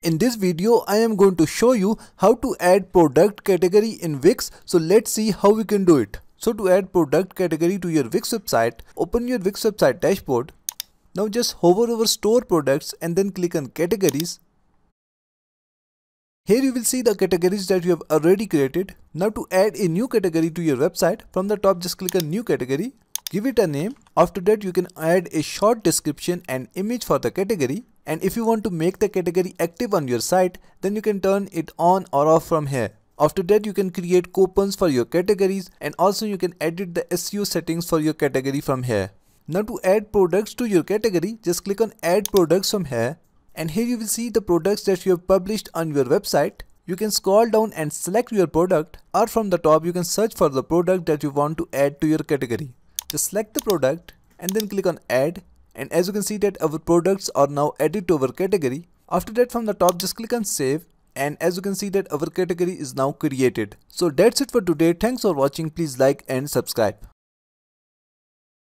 In this video, I am going to show you how to add product category in Wix. So let's see how we can do it. So to add product category to your Wix website, open your Wix website dashboard. Now just hover over store products and then click on categories. Here you will see the categories that you have already created. Now to add a new category to your website, from the top just click on new category. Give it a name. After that you can add a short description and image for the category. And if you want to make the category active on your site, then you can turn it on or off from here. After that you can create coupons for your categories, and also you can edit the SEO settings for your category from here. Now to add products to your category, just click on add products from here. And here you will see the products that you have published on your website. You can scroll down and select your product, or from the top you can search for the product that you want to add to your category. Just select the product and then click on add, and as you can see that our products are now added to our category. After that from the top just click on save, and as you can see that our category is now created. So that's it for today. Thanks for watching. Please like and subscribe.